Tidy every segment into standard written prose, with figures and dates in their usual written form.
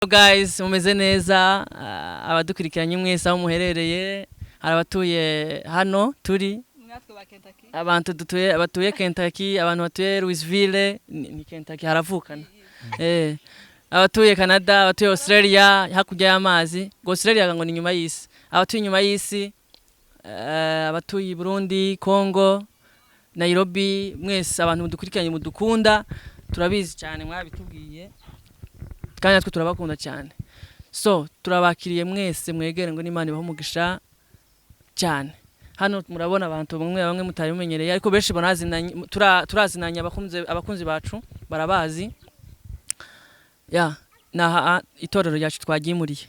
Guys, mumeze neza abadukurikiranye mwese aho muherereye arabatuye hano turi abantu abatuye Kentucky abantu batuye Louisville ni Kentucky haravukana abatuye Canada abatuye Australia hakurya y'amazi ngo Australia ngo ni nyuma y'isi abatuye nyuma y'isi abatuye Burundi Congo Nairobi mwese abantu mudukurikiranye mudukunda turabizi cyane mwabitubwiye kandi natwe turabakunda cyane so turabakiriye mwese mwegere ngo n'Imana ibahumugisha cyane hano murabona abantu bamwe mutari mumenyereye ariko benshi banazinanye turazinanye abakunzi bacu barabazi naha itorero ryacu twagimuriye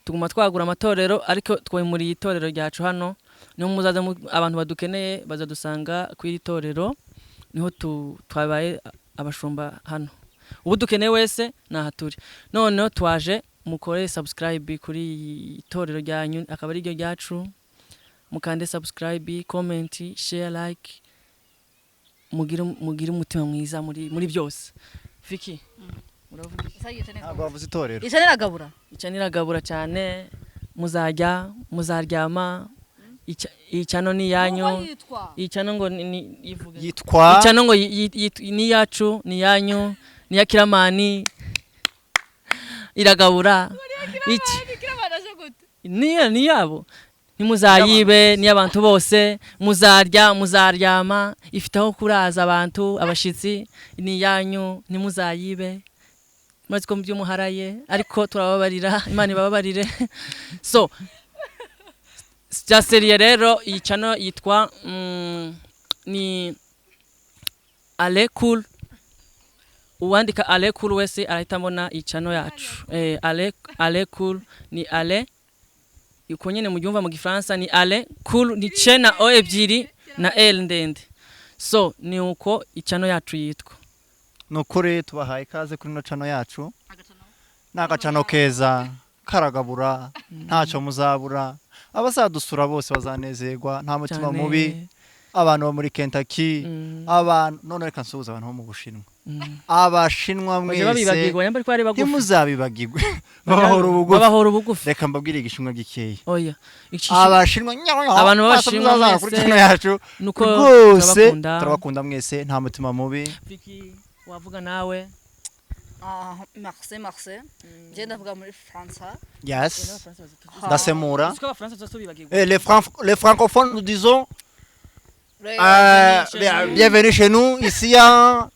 tuguma twagura amatorero ariko twimuriye itorero ryacu hano niho muzaza abantu badukeneye bazadusanga ku iri torero niho twabaye abashumba hano ubu dukeneye wese nahaturi none twaje mukore subscribe kuri itorero ryanyu akaba ari ryo ryacu mukande subscribe comment share like mugire umutima mwiza muri byose Fiki muravuga abavuze itorero icanira gabura cyane muzaryama icano ni yanyu icano ngo yitwa icano ngo ni yacu ni yanyu ni yakiramani iragabura iki ni yabo nimuzayibe ni abantu bose muzaryama ifitaho kuraza abantu abashitsi ni yanyu nimuzayibe maze ko byumuharaye ariko turababarira Imana ibabarire so Jaserie rero icano yitwa ni Ale Cool uwandika Ale Cool wese arahita mbona icano yacu Ale Cool ni Ale uko nyene mu byumva mu gifaransa ni Ale Cool ni C na O ebyiri na L ndende so ni uko icano yacu yitwa nukuri tubahaye kaze kuri no cano yacu n'agacano keza karagabura ntacyo muzabura abazadusura bose bazanezerwa nta mutima mubi abantu bo muri Kentucky abantu none reka nsuhuza abantu bo mu Bushinwa abashinwa mwese ntimuzabibagirwe babahora ubugufi reka mbabwire igishinwa gikeya oya abashinwa abantu b'abashinwa kuri channel yacu nuko rwose turabakunda mwese nta mutima mubi Fiki wavuga nawe Merci. Je ndavuga muri France. Yes. Ndasemura. Et les francophones nous disons bienvenue chez nous. Ici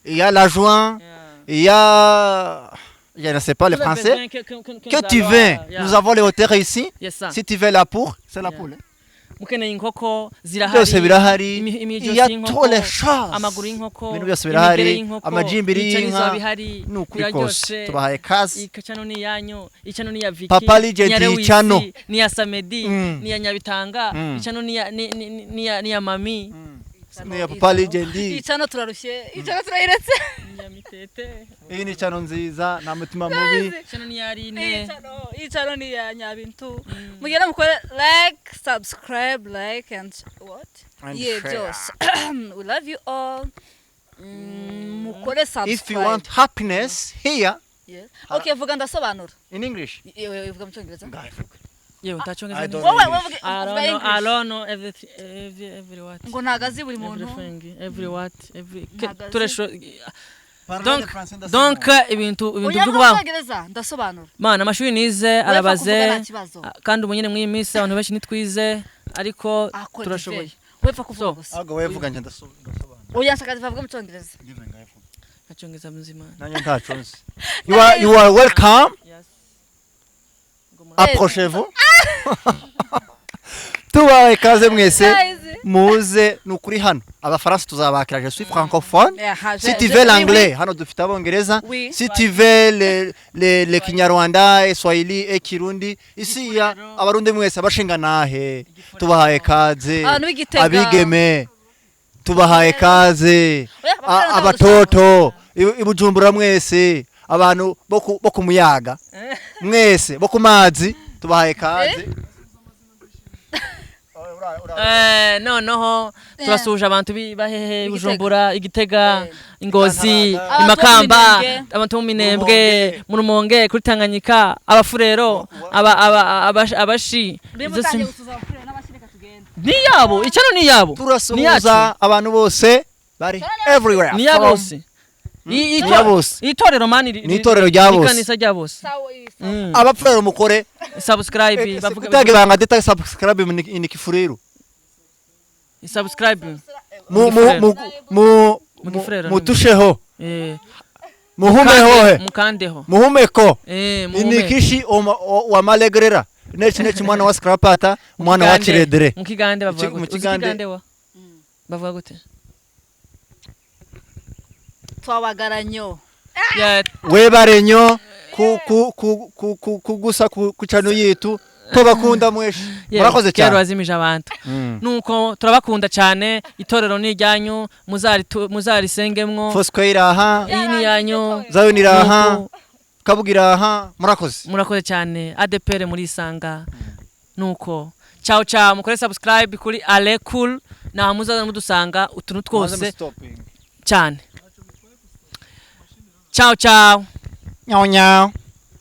il y a la joie, il y a je ne sais pas le français. Que tu veux? Nous avons les hauteurs ici. Si tu veux la pour, c'est la poule. Mukeneye inkoko byose birahari iya tole chance amaguru y'inkoko ibintu byose birahari amajimbiri y'inka n'ukuri kose tubahaye kazi icano ni yanyu icano ni ya Viki Papa Legend icano ni ya Samedi ni ya Nyabitanga icano ni ya Mami ni ya Papa Legend icano turarushye icano turayiretse ni ya Mitete iyi ni icano nziza nta mutima mubi icano ni ya Rine icano ni ya Nyabintu mugenda mukore like subscribe like and what byose we love you all mukore subscribe if you want happiness here okay vuga ndasobanura in English vuga mu Cyongereza yewe ntacongeza I don't know every what ngo ntagazi buri muntu every what every turesho donc ibintu by'ubwa ndasobanura mana amashuri nize arabaze kandi umunyene mw'imisi abantu benshi nitwize ariko turashoboye wepfa kuvuga gusa ahubwo wevuga nje ndasobanura oya nshaka kuvuga mu Cyongereza Cyongereza muzima nanyo ntacunze you are welcome. Yes. Approchez-vous. Tubaye kaze mwese muze nukuri hano abafaransa tuzabakira je suis francophone si tu veux l'anglais hano dufite abongereza si tu veux le kinyarwanda et swahili et kirundi ici ya abarundi mwese abashinga nahe tubahaye kaze abigeme tubahaye kaze abatoto ibujumbura mwese abantu bo kumuyaga mwese bo kumazi tubahaye kaze noneho turasuje abantu bahehe Bujumbura Igitega Ingozi Imakamba abantu mu Minembwe mu Rumonge kuri Tanganyika abafurero abashi ni yabo icyo ni yabo turasuhuza abantu bose bari everywhere ni yabo bose itorero mani ni itorero rya bose ikanisa rya bose abafurero mukore subscribe bavuga kutage banga deta subscribe ni kifurero subscribe mutusheho muhumeho mukandeho muhumeko inikishi wa malegrera nechi mwana wa scrapata mwana wa chiredere mukigande bavuga gute twabagaranyo webarenyo kugusa ku chano yitu ko bakunda mweshe murakoze cyane bazimije abantu nuko turabakunda cyane itorero ni ryanyu muzarisengemwo Fosqueira ini yanyu Zayonira Kabugira murakoze cyane ADPR muri Isanga nuko ciao mukore subscribe kuri Ale Cool na muzaza mudusanga utuntu twose cyane ciao nyao